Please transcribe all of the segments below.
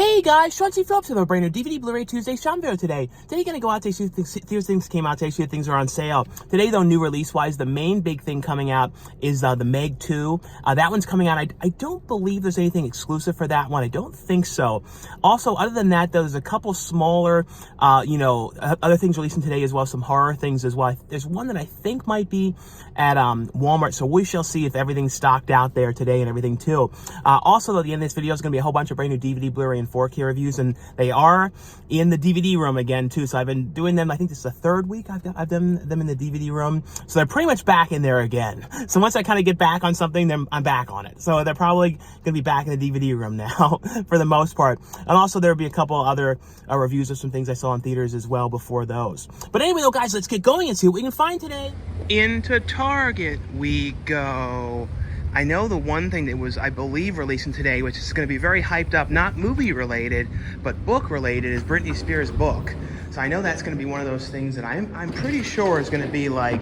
Hey guys, Sean C. Phillips with a brand new DVD Blu-ray Tuesday Sean video today. Today going to go out to see things came out today, see if things are on sale. Today though, new release-wise, the main big thing coming out is the Meg 2. That one's coming out. I don't believe there's anything exclusive for that one. I don't think so. Also, other than that, though, there's a couple smaller, other things releasing today as well, some horror things as well. There's one that I think might be at Walmart, so we shall see if everything's stocked out there today and everything too. Also, though, at the end of this video is going to be a whole bunch of brand new DVD, Blu-ray, and 4K reviews, and they are in the DVD room again too. So I've been doing them. I think this is the third week I've done them in the DVD room. So they're pretty much back in there again. So once I kind of get back on something, then I'm back on it. So they're probably going to be back in the DVD room now for the most part. And also there'll be a couple other reviews of some things I saw in theaters as well before those. But anyway, though, guys, let's get going and see what we can find today. Into Target we go. I know the one thing that was, I believe, releasing today, which is going to be very hyped up, not movie related, but book related, is Britney Spears' book. So I know that's going to be one of those things that I'm pretty sure is going to be like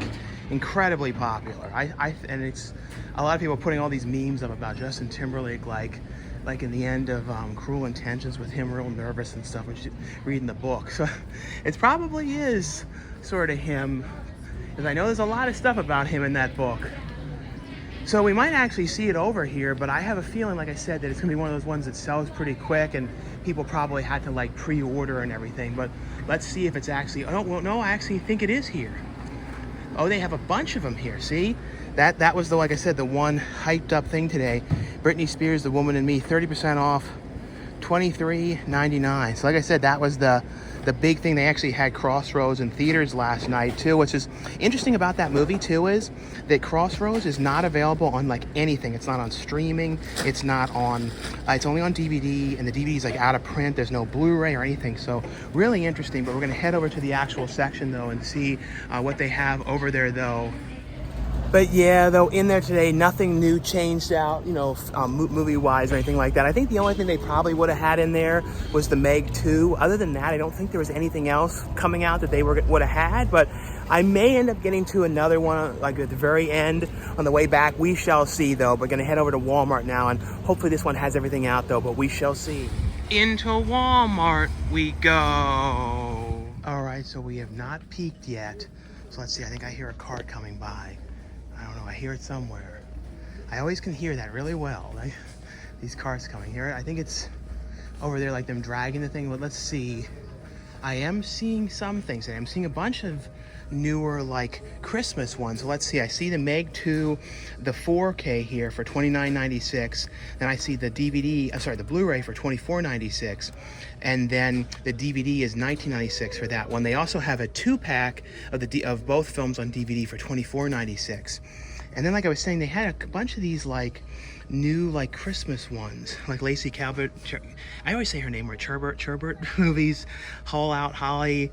incredibly popular. And it's a lot of people putting all these memes up about Justin Timberlake, like in the end of Cruel Intentions, with him real nervous and stuff when she's reading the book. So it probably is sort of him, because I know there's a lot of stuff about him in that book. So we might actually see it over here, but I have a feeling, like I said, that it's gonna be one of those ones that sells pretty quick and people probably had to like pre-order and everything. But let's see if it's actually, oh no, I actually think it is here. Oh, they have a bunch of them here, see? That was the, like I said, the one hyped up thing today. Britney Spears, The Woman in Me, 30% off, $23.99. So like I said, that was the big thing. They actually had Crossroads in theaters last night too, which is interesting about that movie too, is that Crossroads is not available on like anything. It's not on streaming, it's not on it's only on DVD, and the DVD is like out of print. There's no Blu-ray or anything, so really interesting. But we're gonna head over to the actual section though and see what they have over there though. But yeah, though, in there today, nothing new changed out, movie-wise or anything like that. I think the only thing they probably would have had in there was the Meg 2. Other than that, I don't think there was anything else coming out that they would have had. But I may end up getting to another one, like at the very end on the way back. We shall see, though. We're going to head over to Walmart now, and hopefully this one has everything out, though. But we shall see. Into Walmart we go. All right, so we have not peeked yet. So let's see. I think I hear a cart coming by. I don't know, I hear it somewhere. I always can hear that really well. These cars coming here. I think it's over there, like them dragging the thing. But let's see. I am seeing some things today. I'm seeing a bunch of newer, like, Christmas ones. So let's see. I see the Meg 2, the 4K here for $29.96. Then I see the the Blu-ray for $24.96. And then the DVD is $19.96 for that one. They also have a 2-pack of both films on DVD for $24.96. And then, like I was saying, they had a bunch of these like new like Christmas ones, like Lacey Calvert. I always say her name right. Churbert movies, Haul Out Holly,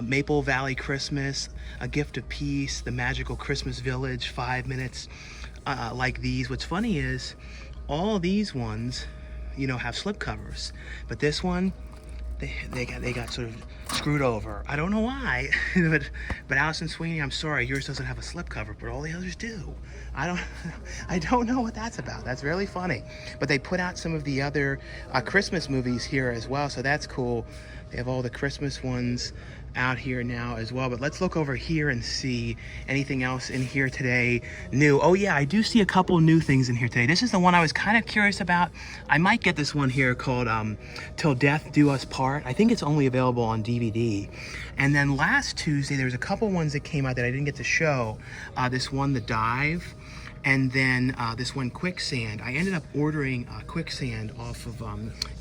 Maple Valley Christmas, A Gift of Peace, The Magical Christmas Village, 5 Minutes, like these. What's funny is all of these ones, have slipcovers, but this one, they got sort of screwed over. I don't know why, but Allison Sweeney, I'm sorry, yours doesn't have a slipcover, but all the others do. I don't know what that's about. That's really funny. But they put out some of the other Christmas movies here as well, so that's cool. They have all the Christmas ones out here now as well. But let's look over here and see anything else in here today new. Oh yeah, I do see a couple new things in here today. This is the one I was kind of curious about. I might get this one here called Till Death Do Us Part. I think it's only available on DVD. And then last Tuesday there was a couple ones that came out that I didn't get to show. This one, The Dive, and then this one, Quicksand. I ended up ordering Quicksand off of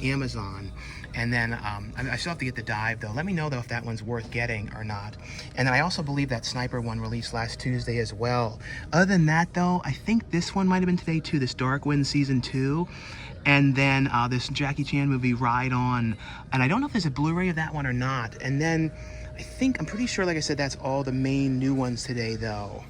Amazon. And then I still have to get The Dive, though. Let me know, though, if that one's worth getting or not. And then I also believe that Sniper one released last Tuesday as well. Other than that, though, I think this one might have been today, too, this Dark Wind Season 2. And then this Jackie Chan movie, Ride On. And I don't know if there's a Blu-ray of that one or not. And then I'm pretty sure, like I said, that's all the main new ones today, though.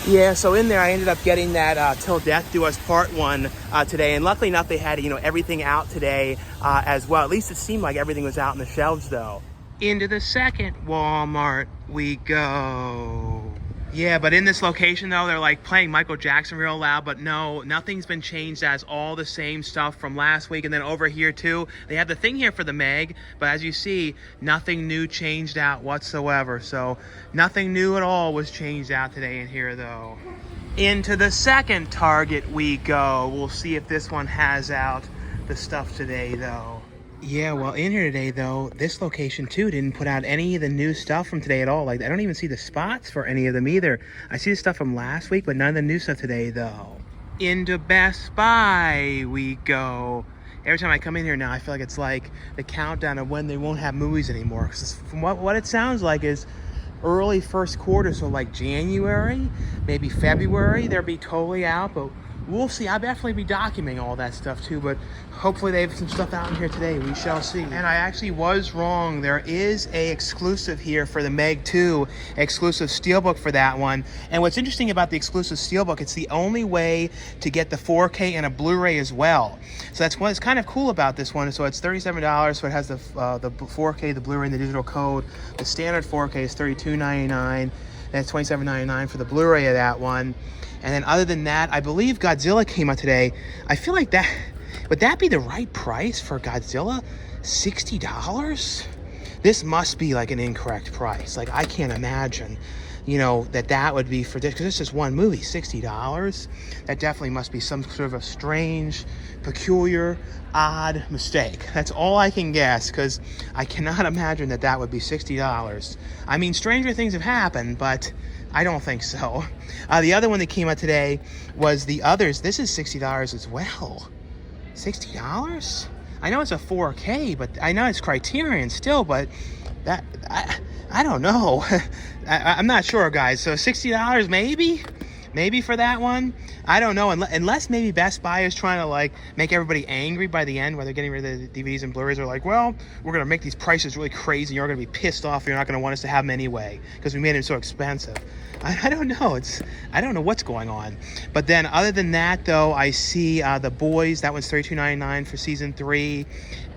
Yeah, so in there I ended up getting that Till Death Do Us Part 1 today, and luckily enough they had everything out today as well. At least it seemed like everything was out on the shelves though. Into the second Walmart we go. Yeah, but in this location, though, they're like playing Michael Jackson real loud, but no, nothing's been changed. As all the same stuff from last week. And then over here, too, they have the thing here for the Meg, but as you see, nothing new changed out whatsoever. So nothing new at all was changed out today in here, though. Into the second Target we go. We'll see if this one has out the stuff today, though. Yeah, well, in here today, though, this location, too, didn't put out any of the new stuff from today at all. Like, I don't even see the spots for any of them either. I see the stuff from last week, but none of the new stuff today, though. Into Best Buy we go. Every time I come in here now, I feel like it's like the countdown of when they won't have movies anymore. 'Cause from what it sounds like is early first quarter, so like January, maybe February, they'll be totally out, but we'll see. I'll definitely be documenting all that stuff too, but hopefully they have some stuff out in here today. We shall see. And I actually was wrong. There is a exclusive here for the Meg 2, exclusive Steelbook for that one. And what's interesting about the exclusive Steelbook, it's the only way to get the 4K and a Blu-ray as well. So that's what's kind of cool about this one. So it's $37, so it has the 4K, the Blu-ray, and the digital code. The standard 4K is $32.99. And it's $27.99 for the Blu-ray of that one. And then other than that, I believe Godzilla came out today. I feel like that, would that be the right price for Godzilla? $60? This must be like an incorrect price. Like, I can't imagine, you know, that would be for this, because this is one movie, $60. That definitely must be some sort of a strange, peculiar, odd mistake. That's all I can guess, because I cannot imagine that would be $60. I mean, stranger things have happened, but I don't think so. The other one that came out today was The Others. This is $60 as well. $60? I know it's a 4K, but I know it's Criterion still, but that I don't know. I'm not sure, guys. So $60 maybe? Maybe for that one? I don't know. Unless maybe Best Buy is trying to like make everybody angry by the end, where they're getting rid of the DVDs and Blu-rays. They're like, well, we're going to make these prices really crazy. You're going to be pissed off. You're not going to want us to have them anyway because we made them so expensive. I don't know. I don't know what's going on. But then other than that, though, I see The Boys. That one's $32.99 for season 3.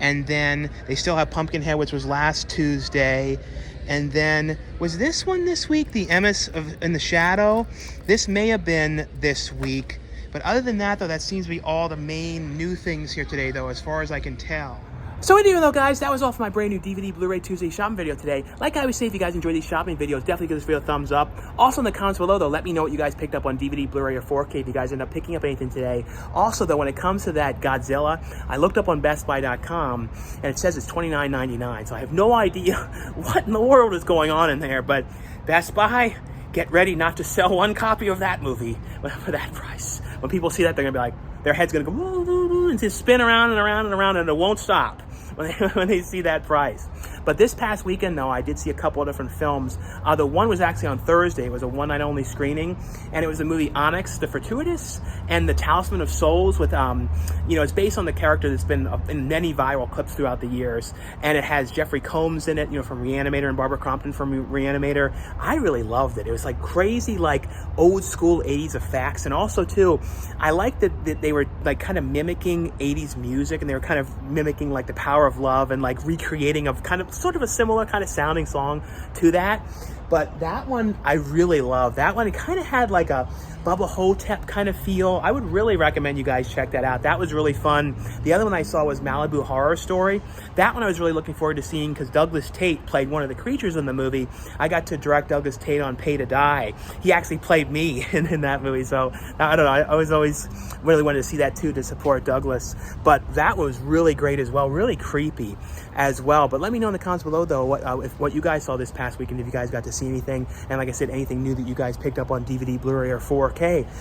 And then they still have Pumpkinhead, which was last Tuesday. And then, was this one this week? The Emmerich in the Shadow? This may have been this week. But other than that, though, that seems to be all the main new things here today, though, as far as I can tell. So anyway, though, guys, that was all for my brand new DVD Blu-ray Tuesday shopping video today. Like I always say, if you guys enjoy these shopping videos, definitely give this video a thumbs up. Also in the comments below, though, let me know what you guys picked up on DVD, Blu-ray, or 4K if you guys end up picking up anything today. Also, though, when it comes to that Godzilla, I looked up on BestBuy.com, and it says it's $29.99. So I have no idea what in the world is going on in there. But Best Buy, get ready not to sell one copy of that movie for that price. When people see that, they're going to be like, their head's going to go woo, woo, woo, and just spin around and around and around, and it won't stop when they see that price. But this past weekend, though, I did see a couple of different films. The one was actually on Thursday. It was a one-night-only screening, and it was the movie Onyx the Fortuitous and the Talisman of Souls with, you know, it's based on the character that's been in many viral clips throughout the years, and it has Jeffrey Combs in it, you know, from Reanimator, and Barbara Crampton from Reanimator. I really loved it. It was like crazy, like old-school 80s effects, and also, too, I liked that they were like kind of mimicking 80s music, and they were kind of mimicking like The Power of Love and like recreating of kind of sort of a similar kind of sounding song to that. But that one I really love. That one, it kind of had like a Bubba Hotep kind of feel. I would really recommend you guys check that out. That was really fun. The other one I saw was Malibu Horror Story. That one I was really looking forward to seeing because Douglas Tate played one of the creatures in the movie. I got to direct Douglas Tate on Pay to Die. He actually played me in that movie. So I don't know. I was always really wanted to see that too, to support Douglas. But that was really great as well. Really creepy as well. But let me know in the comments below, though, what you guys saw this past weekend, if you guys got to see anything. And like I said, anything new that you guys picked up on DVD, Blu-ray, or 4K.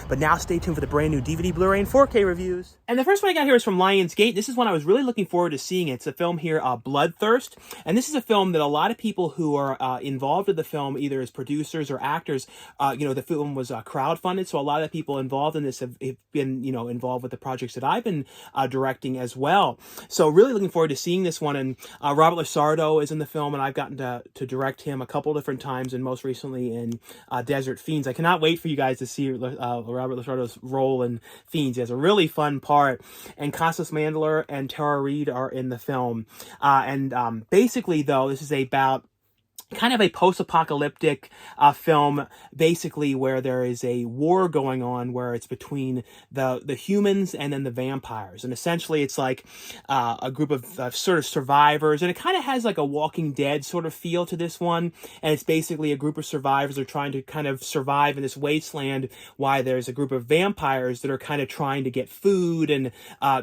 But now stay tuned for the brand new DVD, Blu-ray, and 4K reviews. And the first one I got here is from Lionsgate. This is one I was really looking forward to seeing. It's a film here, Bloodthirst. And this is a film that a lot of people who are involved with the film, either as producers or actors, you know, the film was crowdfunded. So a lot of the people involved in this have been, you know, involved with the projects that I've been directing as well. So really looking forward to seeing this one. And Robert LaSardo is in the film, and I've gotten to direct him a couple different times, and most recently in Desert Fiends. I cannot wait for you guys to see Robert LaSardo's role in Fiends. He has a really fun part. And Costas, Mandylor, and Reid are in the film. Basically, though, this is about kind of a post-apocalyptic film, basically, where there is a war going on where it's between the humans and then the vampires. And essentially it's like a group of sort of survivors, and it kind of has like a Walking Dead sort of feel to this one. And it's basically a group of survivors are trying to kind of survive in this wasteland while there's a group of vampires that are kind of trying to get food and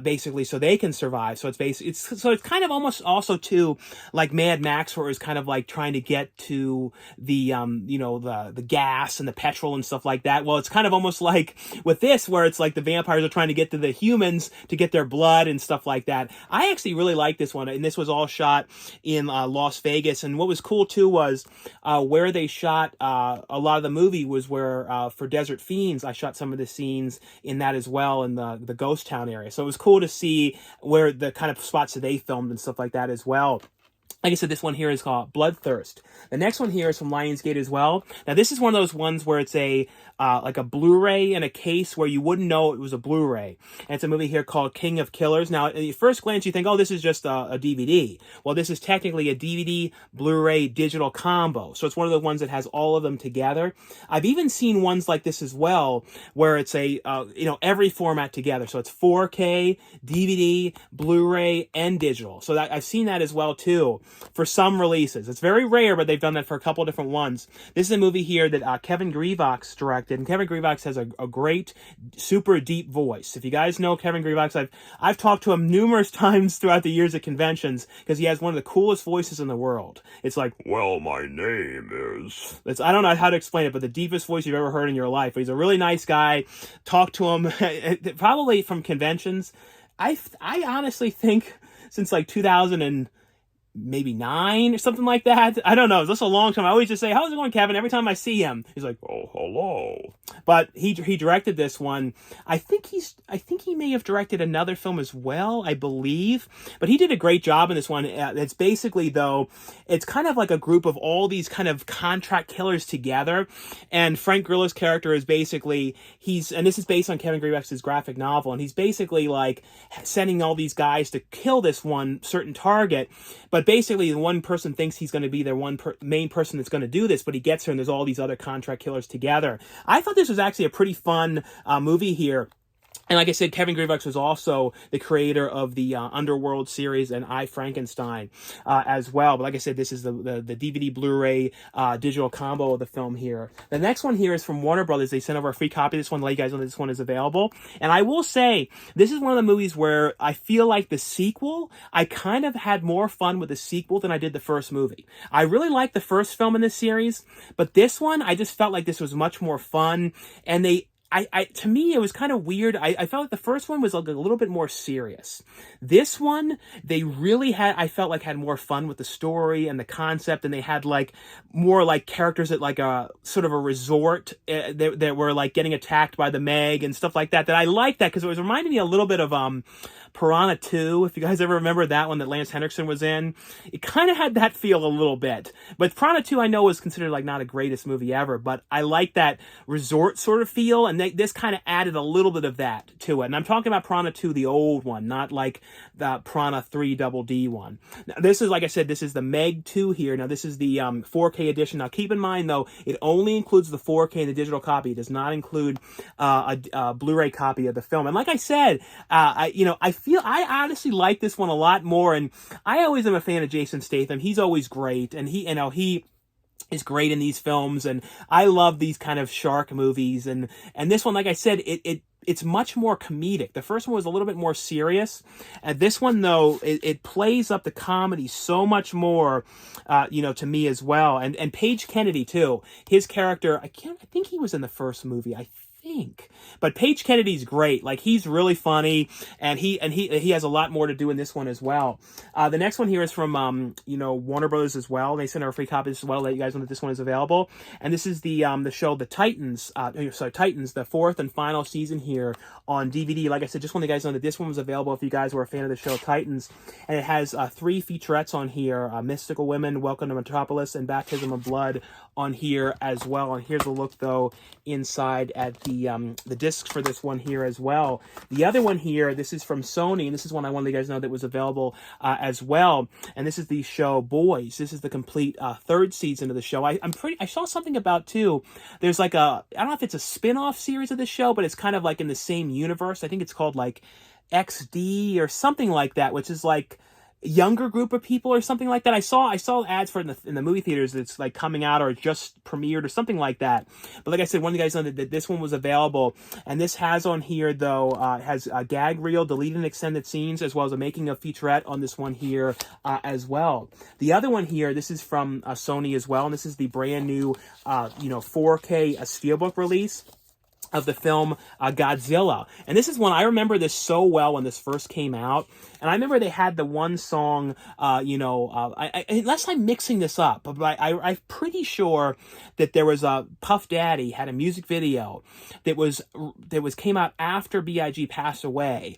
basically so they can survive. So it's kind of almost also too like Mad Max, where it's kind of like trying to get to the the gas and the petrol and stuff like that. Well, it's kind of almost like with this, where it's like the vampires are trying to get to the humans to get their blood and stuff like that. I actually really like this one, and this was all shot in Las Vegas. And what was cool too was where they shot a lot of the movie was where for Desert Fiends, I shot some of the scenes in that as well, in the ghost town area. So it was cool to see where the kind of spots that they filmed and stuff like that as well. Like I said, this one here is called Bloodthirst. The next one here is from Lionsgate as well. Now, this is one of those ones where it's a like a Blu-ray in a case where you wouldn't know it was a Blu-ray. And it's a movie here called King of Killers. Now, at first glance, you think, oh, this is just a DVD. Well, this is technically a DVD, Blu-ray, digital combo. So it's one of the ones that has all of them together. I've even seen ones like this as well, where it's a, every format together. So it's 4K, DVD, Blu-ray, and digital. So I've seen that as well, too, for some releases. It's very rare, but they've done that for a couple different ones. This is a movie here that Kevin Grevioux directed, and Kevin Grevioux has a great, super deep voice. If you guys know Kevin Grevioux, I've talked to him numerous times throughout the years at conventions, because he has one of the coolest voices in the world. It's like, well, my name is... I don't know how to explain it, but the deepest voice you've ever heard in your life. But he's a really nice guy. Talk to him, probably from conventions. I honestly think since like 2000 and maybe 9 or something like that. I don't know. It's just a long time. I always just say, how's it going, Kevin? Every time I see him, he's like, oh, hello. But he directed this one. I think he may have directed another film as well, I believe. But he did a great job in this one. It's basically, though, it's kind of like a group of all these kind of contract killers together. And Frank Grillo's character is basically, and this is based on Kevin Grevioux' graphic novel, and he's basically like sending all these guys to kill this one certain target. But basically, the one person thinks he's going to be their main person that's going to do this, but he gets her, and there's all these other contract killers together. I thought this was actually a pretty fun movie here. And like I said, Kevin Grevioux was also the creator of the Underworld series and I, Frankenstein as well. But like I said, this is the DVD, Blu-ray, digital combo of the film here. The next one here is from Warner Brothers. They sent over a free copy of this one to let you guys know that this one is available. And I will say, this is one of the movies where I feel like the sequel, I kind of had more fun with the sequel than I did the first movie. I really liked the first film in this series, but this one, I just felt like this was much more fun. And to me, it was kind of weird. I felt like the first one was like a little bit more serious. This one, they really had more fun with the story and the concept, and they had like more like characters at like a sort of a resort that were like getting attacked by the Meg and stuff like that. That I liked that because it was reminding me a little bit of Piranha 2, if you guys ever remember that one that Lance Henriksen was in. It kind of had that feel a little bit. But Piranha 2, I know, was considered like not a greatest movie ever, but I like that resort sort of feel, and this kind of added a little bit of that to it. And I'm talking about Piranha 2, the old one, not like the Piranha 3 Double D one. Now, this is, like I said, this is the Meg 2 here. Now, this is the 4K edition. Now, keep in mind, though, it only includes the 4K and the digital copy. It does not include a Blu-ray copy of the film. And like I said, I honestly like this one a lot more, and I always am a fan of Jason Statham. He's always great, and he is great in these films, and I love these kind of shark movies, and this one, like I said, it's much more comedic. The first one was a little bit more serious, and this one, though, it plays up the comedy so much more, to me as well. And Paige Kennedy too. His character, I think he was in the first movie, I think. But Paige Kennedy's great. Like, he's really funny, and he has a lot more to do in this one as well. The next one here is from Warner Brothers as well. They sent out a free copy as well to let you guys know that this one is available. And this is the show The Titans, Titans, the fourth and final season here on DVD. Like I said, just want you guys know that this one was available if you guys were a fan of the show Titans. And it has 3 featurettes on here: Mystical Women, Welcome to Metropolis, and Baptism of Blood on here as well. And here's a look, though, inside at the discs for this one here as well. The other one here, this is from Sony, and this is one I wanted you guys to know that was available as well. And this is the show Boys. This is the complete third season of the show. I saw something about too. There's like I don't know if it's a spin-off series of the show, but it's kind of like in the same universe. I think it's called like XD or something like that, which is like younger group of people or something like that. I saw ads for it in the movie theaters. It's like coming out or just premiered or something like that. But like I said, one of you guys know that this one was available, and this has on here though has a gag reel, deleted and extended scenes, as well as a making of featurette on this one here as well. The other one here, this is from Sony as well, and this is the brand new 4K Steelbook release of the film Godzilla. And this is one, I remember this so well when this first came out. And I remember they had the one song, unless I'm mixing this up, but I'm pretty sure that there was Puff Daddy had a music video that came out after B.I.G. passed away.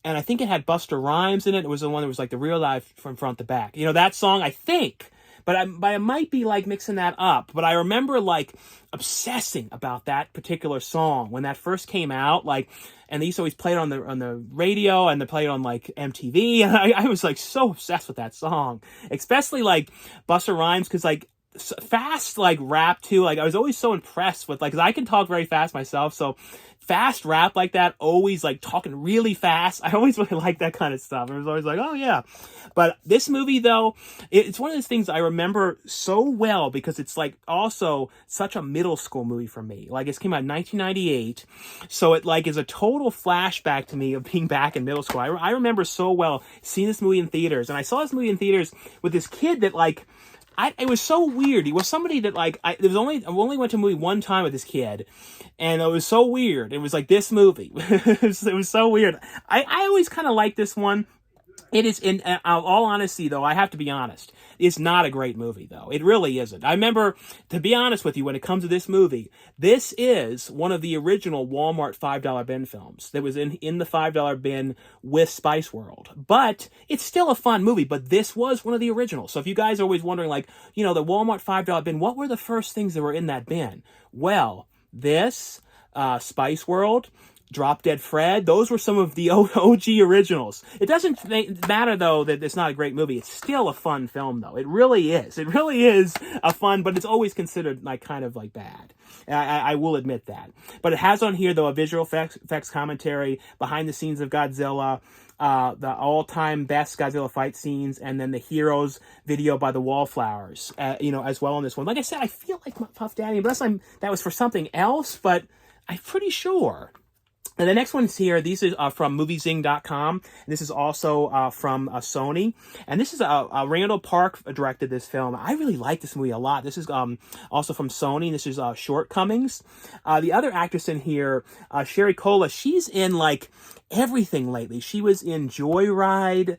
And I think it had Busta Rhymes in it. It was the one that was like the real life from front to back. That song, I think. But I might be like mixing that up. But I remember like obsessing about that particular song when that first came out. Like, and they used to always play it on the radio, and they played it on like MTV. And I was like so obsessed with that song, especially like Busta Rhymes, because like fast like rap too. Like I was always so impressed with, like, because I can talk very fast myself, so fast rap like that, always like talking really fast. I always really liked that kind of stuff. I was always like, oh yeah. But this movie though, it's one of those things I remember so well because it's like also such a middle school movie for me. Like it came out in 1998. So it like is a total flashback to me of being back in middle school. I remember so well seeing this movie in theaters, and I saw this movie in theaters with this kid that like, it was so weird. He was somebody that like, I only went to a movie one time with this kid, and it was so weird. It was like this movie. It was so weird. I always kind of liked this one. It is, in all honesty though, I have to be honest, it's not a great movie though. It really isn't. I remember, to be honest with you, when it comes to this movie, this is one of the original Walmart $5 bin films that was in the $5 bin with Spice World. But it's still a fun movie, but this was one of the originals. So if you guys are always wondering, like, the Walmart $5 bin, what were the first things that were in that bin? Well, this, Spice World, Drop Dead Fred, those were some of the OG originals. It doesn't matter, though, that it's not a great movie. It's still a fun film, though. It really is. It really is a fun, but it's always considered, like, kind of, like, bad. I will admit that. But it has on here, though, a visual effects commentary, behind the scenes of Godzilla, the all-time best Godzilla fight scenes, and then the Heroes video by the Wallflowers, as well on this one. Like I said, I feel like Puff Daddy, unless that was for something else, but I'm pretty sure. And the next one's here. These are from MovieZing.com. This is also from Sony. And this is Randall Park directed this film. I really like this movie a lot. This is also from Sony. This is Shortcomings. The other actress in here, Sherry Cola, she's in like everything lately. She was in Joyride.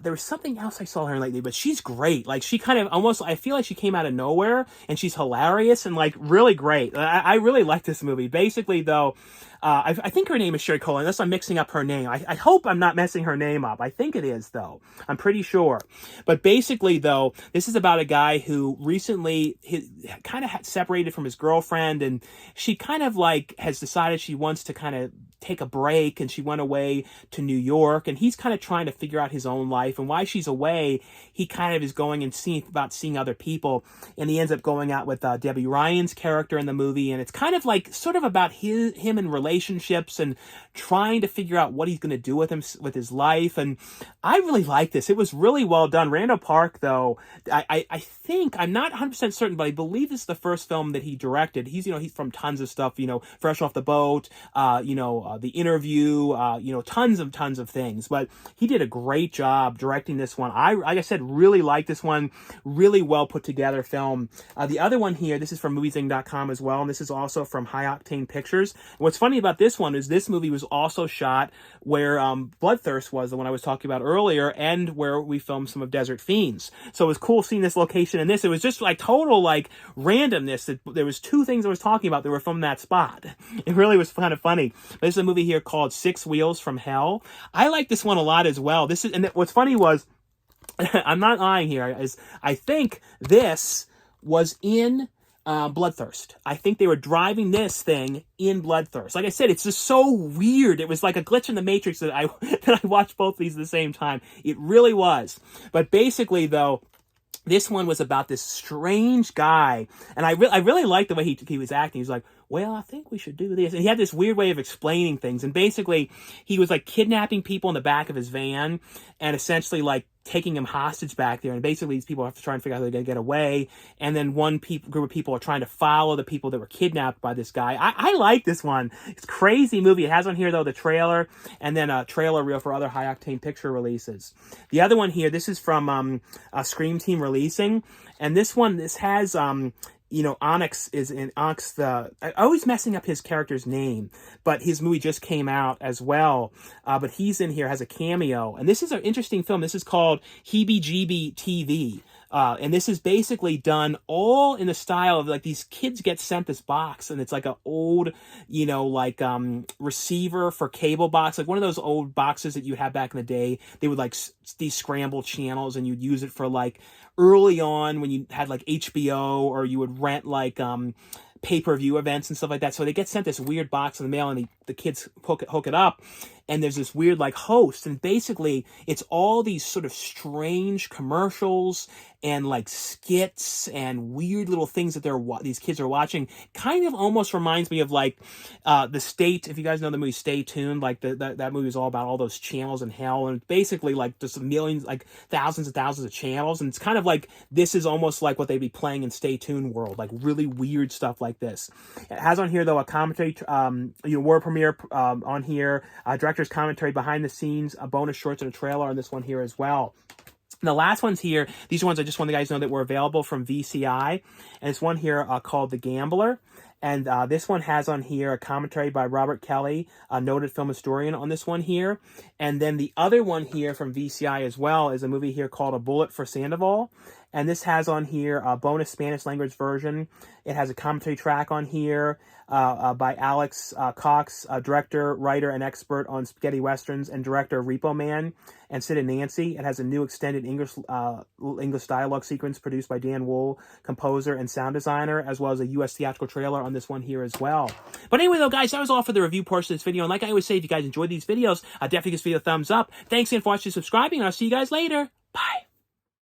There was something else I saw her lately, but she's great. Like, she kind of almost, I feel like she came out of nowhere, and she's hilarious and, like, really great. I really like this movie. Basically, though, I think her name is Sherry Cola, unless I'm mixing up her name. I hope I'm not messing her name up. I think it is, though. I'm pretty sure. But basically, though, this is about a guy who recently kind of separated from his girlfriend, and she kind of, like, has decided she wants to kind of take a break, and she went away to New York, and he's kind of trying to figure out his own life. And while she's away, he kind of is going and seeing other people, and he ends up going out with Debbie Ryan's character in the movie, and it's kind of like sort of about him and relationships and trying to figure out what he's going to do with his life. And I really like this. It was really well done. Randall Park, though, I think, I'm not 100% certain, but I believe this is the first film that he directed. He's from tons of stuff, Fresh Off the Boat, The Interview, tons of things. But he did a great job directing this one. Like I said, really like this one. Really well put together film. The other one here, this is from MovieZing.com as well, and this is also from High Octane Pictures. What's funny about this one is this movie was also shot where Bloodthirst was, the one I was talking about earlier, and where we filmed some of Desert Fiends. So it was cool seeing this location in this. It was just like total like randomness. There was two things I was talking about that were from that spot. It really was kind of funny. But this is a movie here called Six Wheels from Hell. I like this one a lot as well. And what's funny was, I'm not lying here, is I think this was in Bloodthirst. I think they were driving this thing in Bloodthirst. Like I said, it's just so weird. It was like a glitch in the Matrix that I that I watched both these at the same time. It really was. But basically, though, this one was about this strange guy, and I really liked the way he was acting. He's like, well, I think we should do this. And he had this weird way of explaining things. And basically, he was like kidnapping people in the back of his van and essentially like taking them hostage back there. And basically, these people have to try and figure out how they're going to get away. And then one group of people are trying to follow the people that were kidnapped by this guy. I like this one. It's a crazy movie. It has on here, though, the trailer and then a trailer reel for other high-octane picture releases. The other one here, this is from Scream Team Releasing. And this has... you know, Onyx is in Onyx I'm always messing up his character's name, but his movie just came out as well. But he's in here, has a cameo. And this is an interesting film. This is called Heebie Jeebie TV. And this is basically done all in the style of like these kids get sent this box and it's like an old, you know, like receiver for cable box, like one of those old boxes that you had back in the day. They would like these scrambled channels and you'd use it for like early on when you had like HBO or you would rent like pay-per-view events and stuff like that. So they get sent this weird box in the mail and the kids hook it up. And there's this weird like host, and basically it's all these sort of strange commercials and like skits and weird little things that these kids are watching. Kind of almost reminds me of like the State. If you guys know the movie Stay Tuned, like that movie is all about all those channels in hell, and basically like just millions, like thousands and thousands of channels. And it's kind of like this is almost like what they'd be playing in Stay Tuned world, like really weird stuff like this. It has on here though a commentary, world premiere on here, director's commentary behind the scenes, a bonus shorts and a trailer on this one here as well. And the last ones here, these are ones I just want the guys to know that were available from VCI. And this one here called The Gambler. And this one has on here a commentary by Robert Kelly, a noted film historian on this one here. And then the other one here from VCI as well is a movie here called A Bullet for Sandoval. And this has on here a bonus Spanish language version. It has a commentary track on here by Alex Cox, director, writer, and expert on spaghetti westerns, and director of Repo Man and Sid and Nancy. It has a new extended English dialogue sequence produced by Dan Wool, composer and sound designer, as well as a U.S. theatrical trailer on this one here as well. But anyway, though, guys, that was all for the review portion of this video. And like I always say, if you guys enjoyed these videos, definitely give this video a thumbs up. Thanks again for watching and subscribing, and I'll see you guys later. Bye.